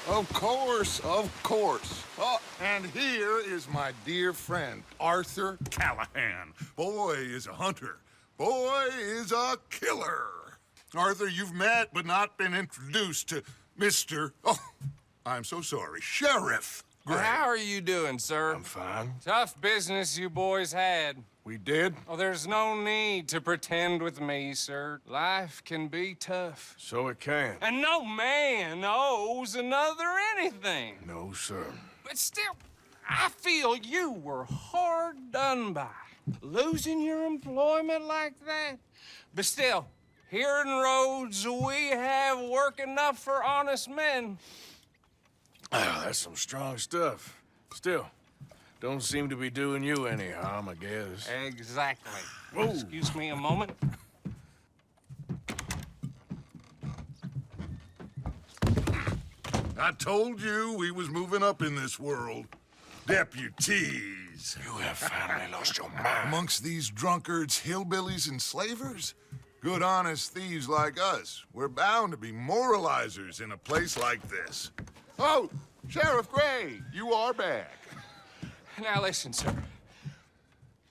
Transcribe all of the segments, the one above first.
Of course, of course. Oh, and here is my dear friend, Arthur Callahan. Boy is a hunter. Boy is a killer. Arthur, you've met but not been introduced to Mr. Oh, I'm so sorry, Sheriff Gray. How are you doing, sir? I'm fine. Tough business you boys had. We did? Oh, there's no need to pretend with me, sir. Life can be tough. So it can. And no man owes another anything. No, sir. But still, I feel you were hard done by. Losing your employment like that. But still, here in Rhodes, we have work enough for honest men. Oh, that's some strong stuff. Still, don't seem to be doing you any harm, I guess. Exactly. Whoa. Excuse me a moment. I told you we was moving up in this world. Deputies. You have finally lost your mind. Amongst these drunkards, hillbillies, and slavers? Good, honest thieves like us. We're bound to be moralizers in a place like this. Oh, Sheriff Gray, you are back. Now listen, sir.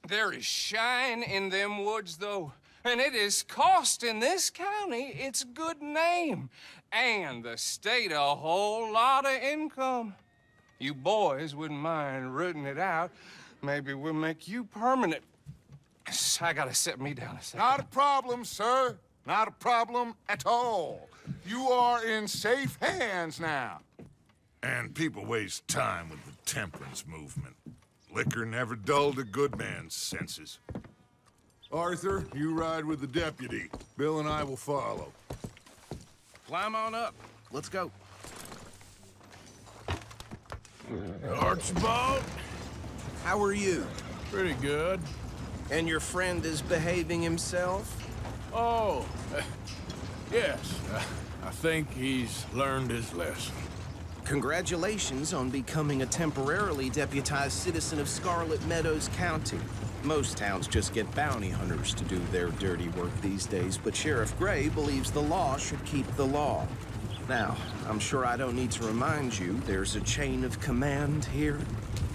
There is shine in them woods, though. And it is costing this county its good name. And the state a whole lot of income. You boys wouldn't mind rooting it out. Maybe we'll make you permanent. I gotta set me down a second. Not a problem, sir. Not a problem at all. You are in safe hands now. And people waste time with the temperance movement. Liquor never dulled a good man's senses. Arthur, you ride with the deputy. Bill and I will follow. Climb on up. Let's go. Archibald? How are you? Pretty good. And your friend is behaving himself? Oh, yes. I think he's learned his lesson. Congratulations on becoming a temporarily deputized citizen of Scarlet Meadows County. Most towns just get bounty hunters to do their dirty work these days, but Sheriff Gray believes the law should keep the law. Now, I'm sure I don't need to remind you, there's a chain of command here.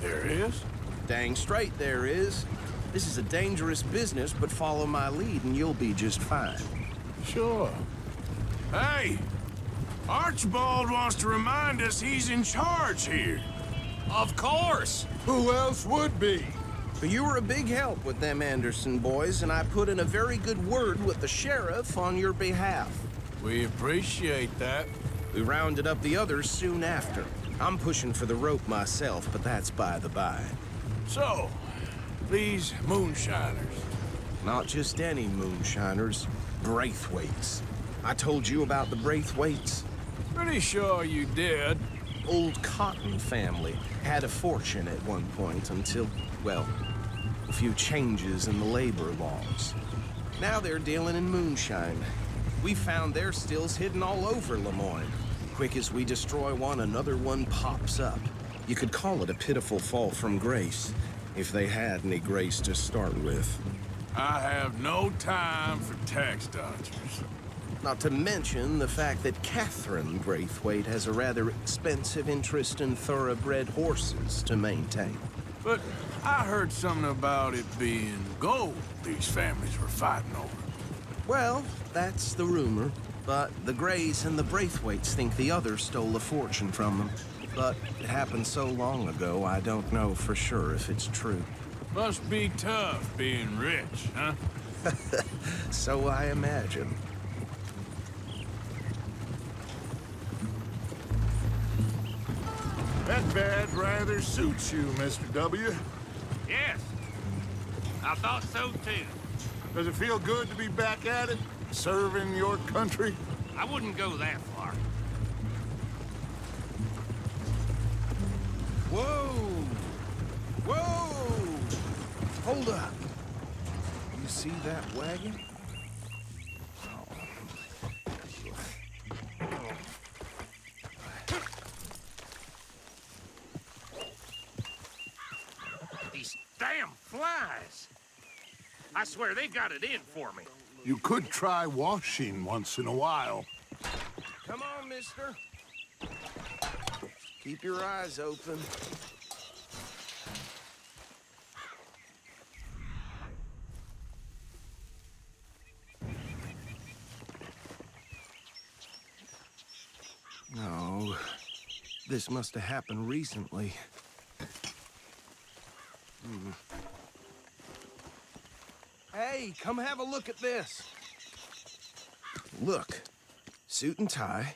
There is? Dang straight there is. This is a dangerous business, but follow my lead and you'll be just fine. Sure. Hey! Archibald wants to remind us he's in charge here. Of course. Who else would be? But you were a big help with them Anderson boys, and I put in a very good word with the sheriff on your behalf. We appreciate that. We rounded up the others soon after. I'm pushing for the rope myself, but that's by the by. So, these moonshiners. Not just any moonshiners, Braithwaites. I told you about the Braithwaites? Pretty sure you did. Old Cotton family had a fortune at one point until, well, a few changes in the labor laws. Now they're dealing in moonshine. We found their stills hidden all over Lemoyne. Quick as we destroy one, another one pops up. You could call it a pitiful fall from grace, if they had any grace to start with. I have no time for tax dodgers. Not to mention the fact that Catherine Braithwaite has a rather expensive interest in thoroughbred horses to maintain. But I heard something about it being gold these families were fighting over. Well, that's the rumor. But the Grays and the Braithwaites think the others stole a fortune from them. But it happened so long ago, I don't know for sure if it's true. Must be tough being rich, huh? So I imagine. That badge rather suits you, Mr. W. Yes, I thought so too. Does it feel good to be back at it? Serving your country? I wouldn't go that far. Whoa! Whoa! Hold up. You see that wagon? These damn flies. I swear they got it in for me. You could try washing once in a while. Come on, mister. Keep your eyes open. No, this must have happened recently. Hey, come have a look at this. Look, suit and tie,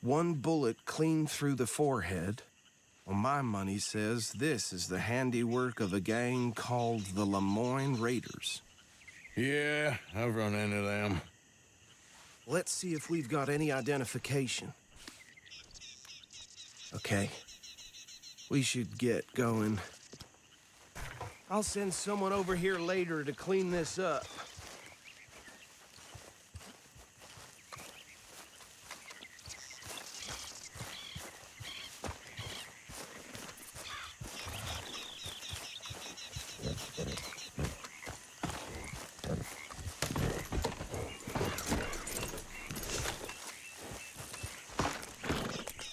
one bullet clean through the forehead. Well, my money says this is the handiwork of a gang called the Lemoyne Raiders. Yeah, I've run into them. Let's see if we've got any identification. Okay, we should get going. I'll send someone over here later to clean this up.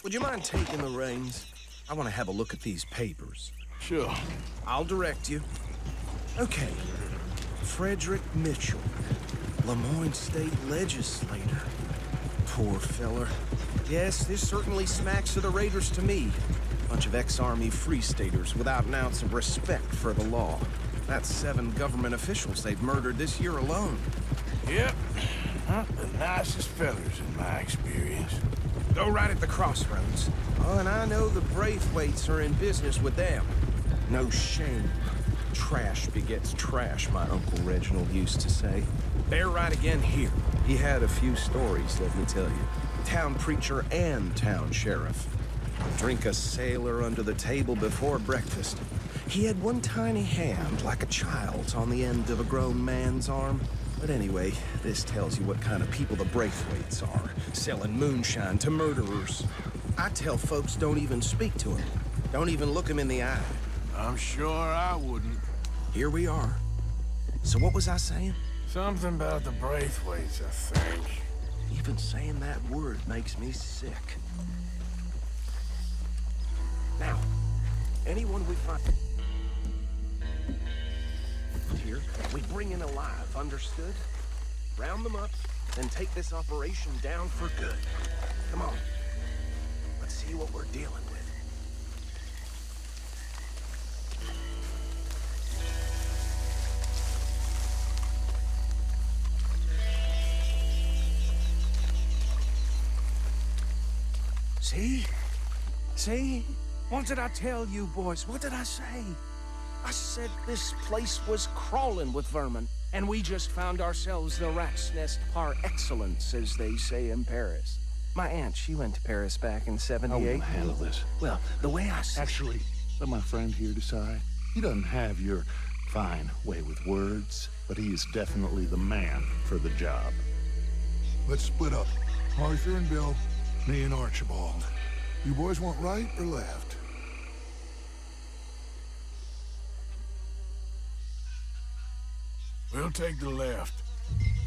Would you mind taking the reins? I want to have a look at these papers. Sure. I'll direct you. Okay. Frederick Mitchell, Lemoyne State Legislator. Poor feller. Yes, this certainly smacks of the Raiders to me. Bunch of ex-Army Free Staters without an ounce of respect for the law. That's 7 government officials they've murdered this year alone. Yep. Not the nicest fellas in my experience. Go right at the crossroads. Oh, and I know the Braithwaites are in business with them. No shame. Trash begets trash, my Uncle Reginald used to say. They're right again here. He had a few stories, let me tell you. Town preacher and town sheriff. Drink a sailor under the table before breakfast. He had one tiny hand, like a child's, on the end of a grown man's arm. But anyway, this tells you what kind of people the Braithwaites are, selling moonshine to murderers. I tell folks don't even speak to him. Don't even look him in the eye. I'm sure I wouldn't. Here we are. So what was I saying? Something about the Braithwaites, I think. Even saying that word makes me sick. Now, anyone we find here, we bring in alive, understood? Round them up, then take this operation down for good. Come on. Let's see what we're dealing with. See? See? What did I tell you, boys? What did I say? I said this place was crawling with vermin, and we just found ourselves the rat's nest par excellence, as they say in Paris. My aunt, she went to Paris back in I '78. will handle this. Well, the way I see Actually, let my friend here decide. He doesn't have your fine way with words, but he is definitely the man for the job. Let's split up. Arthur and Bill, me and Archibald. You boys want right or left? We'll take the left.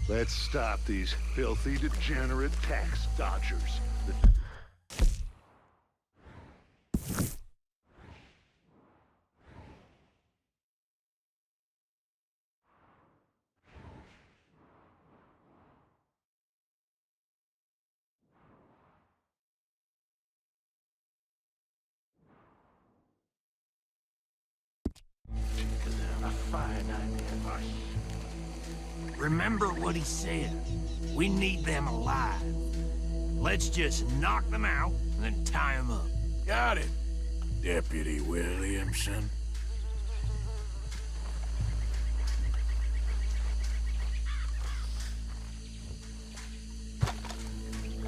Let's stop these filthy, degenerate tax dodgers. A fine idea, Marty. Remember what he said. We need them alive. Let's just knock them out and then tie them up. Got it, Deputy Williamson.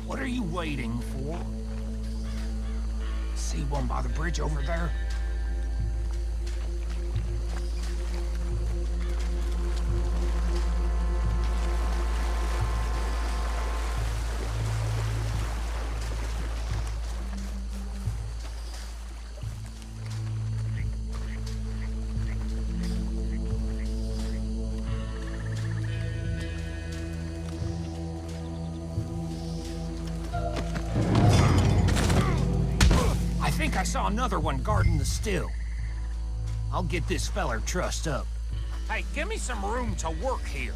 What are you waiting for? See one by the bridge over there? I think I saw another one guarding the still. I'll get this feller trussed up. Hey, give me some room to work here.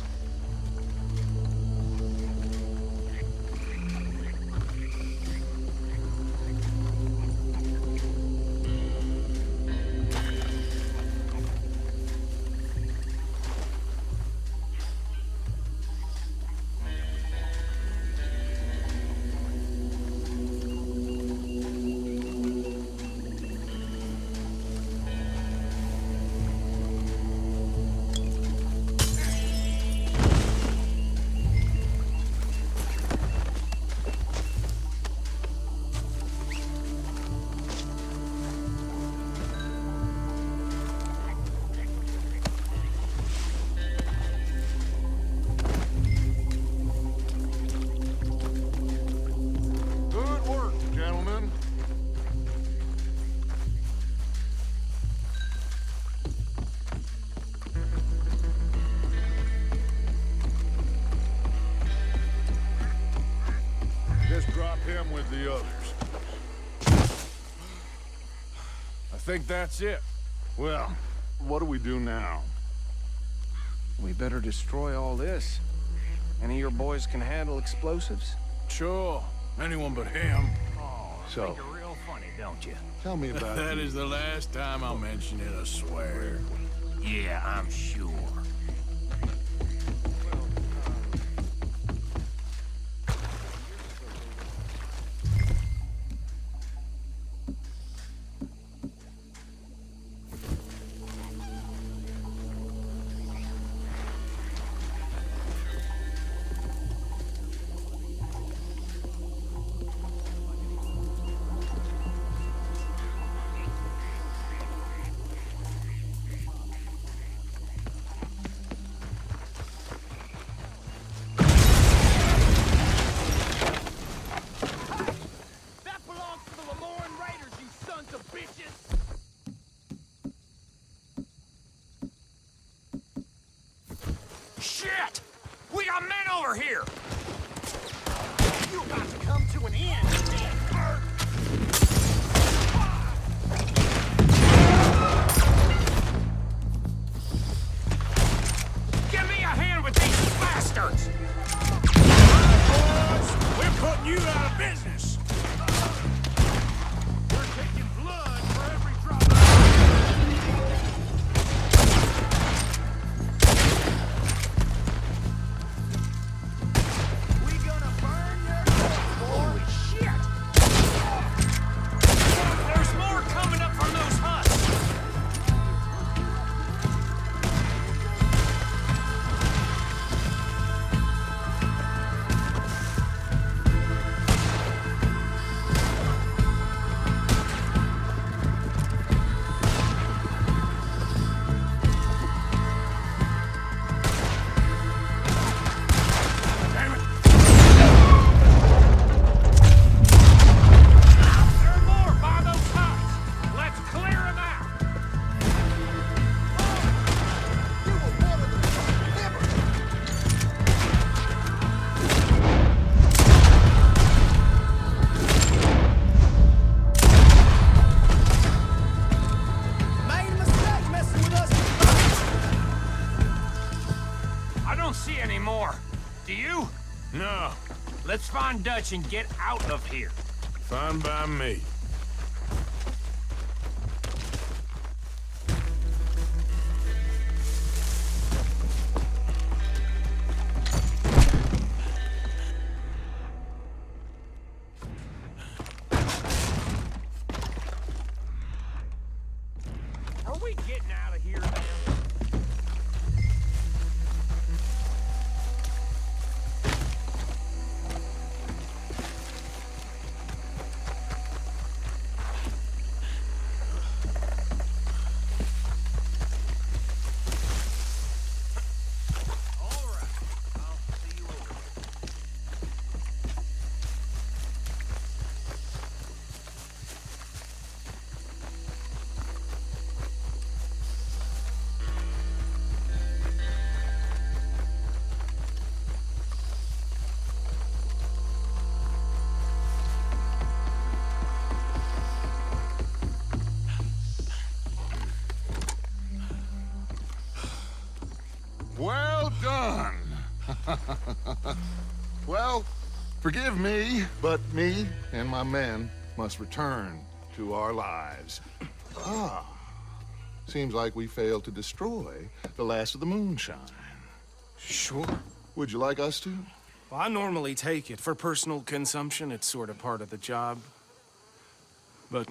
Good work, gentlemen. Just drop him with the others. I think that's it. Well, what do we do now? We better destroy all this. Any of your boys can handle explosives? Sure. Anyone but him. So, Think you're real funny, don't you? tell me about That the- is the last time I'll mention it, I swear. Yeah, I'm sure. Shit! We got men over here! You're about to come to an end, damn bird! Give me a hand with these bastards! Boys, we're putting you out of business. We're taking blood for every drop of... We gonna burn your house, Holy shit! There's more coming up from those huts! Damn it. There are more by those huts! Let's clear them out! You were one of the liberals! Made a mistake messing with us. I don't see any more. Do you? No, Let's find Dutch and get out of here. fine by me. Are we getting out of here now? done. Well, forgive me, but me and my men must return to our lives. Ah, seems like we failed to destroy the last of the moonshine. Sure. Would you like us to? Well, I normally take it. For personal consumption, it's sort of part of the job. But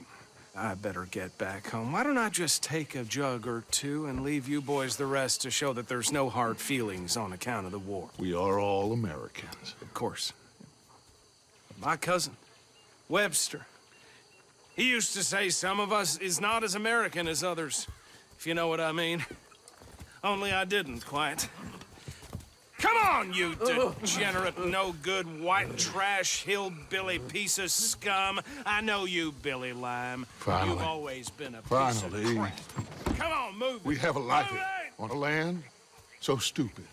I better get back home. Why don't I just take a jug or two and leave you boys the rest to show that there's no hard feelings on account of the war? We are all Americans. Of course. My cousin, Webster, he used to say some of us is not as American as others, if you know what I mean. Only I didn't quite. Come on, you degenerate, no-good, white trash, hillbilly piece of scum. I know you, Billy Lime. Finally. You've always been a piece Finally. of crap. Come on, move We it. have a life Move it! on a land so stupid,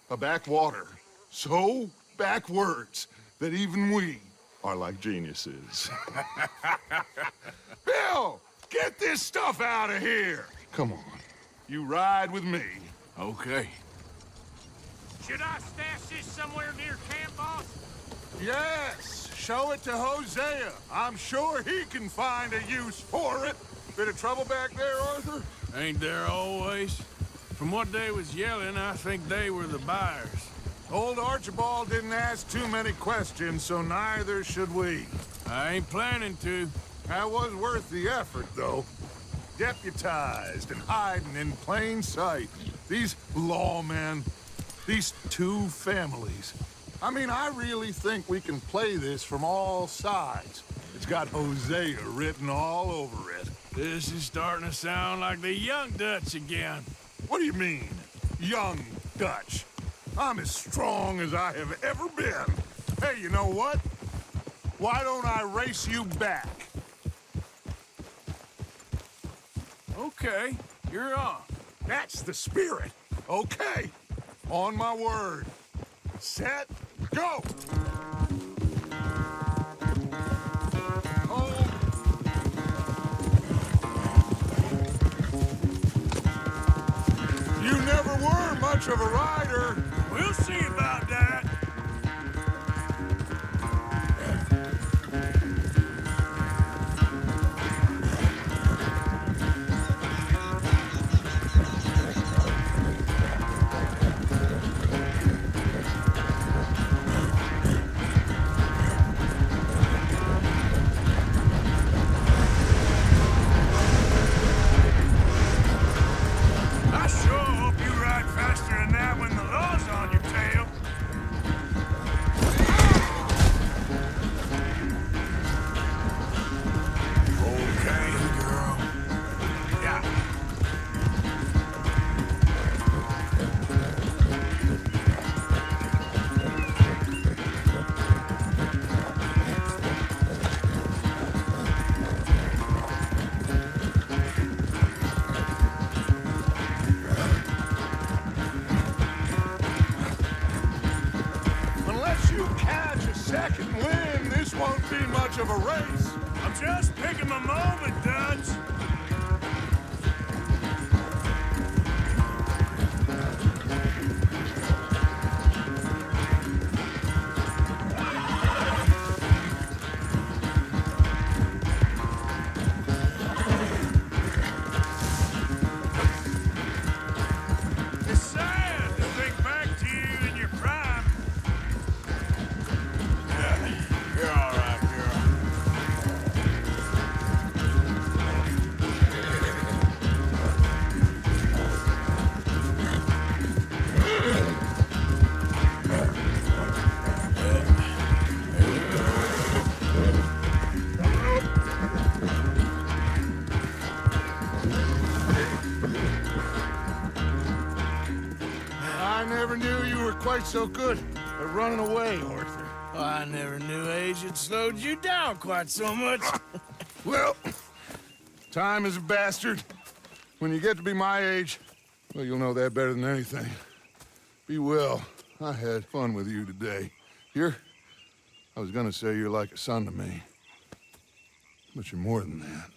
a backwater so backwards that even we are like geniuses. Bill, get this stuff out of here. Come on, you ride with me. Okay. Should I stash this somewhere near camp, boss? Yes, show it to Hosea. I'm sure he can find a use for it. Bit of trouble back there, Arthur? Ain't there always? From what they was yelling, I think they were the buyers. Old Archibald didn't ask too many questions, so neither should we. I ain't planning to. That was worth the effort, though. Deputized and hiding in plain sight. These lawmen, these two families. I mean, I really think we can play this from all sides. It's got Hosea written all over it. This is starting to sound like the young Dutch again. What do you mean, young Dutch? I'm as strong as I have ever been. Hey, you know what? Why don't I race you back? Okay, you're on. That's the spirit. Okay. On my word. Set, go! Hold. You never were much of a rider. We'll see about that. I sure hope you ride faster than that when the law's on your tail. Okay, girl. Yeah. Unless you catch a second wind, this won't be much of a race. I'm just picking my moment, Dutch. It's sad to think back to you in your prime. Yeah, you're all right, girl. I never knew you were quite so good at running away, Arthur. I never knew age had slowed you down quite so much. Well, time is a bastard. When you get to be my age, well, you'll know that better than anything. Be well. I had fun with you today. I was gonna say you're like a son to me. But you're more than that.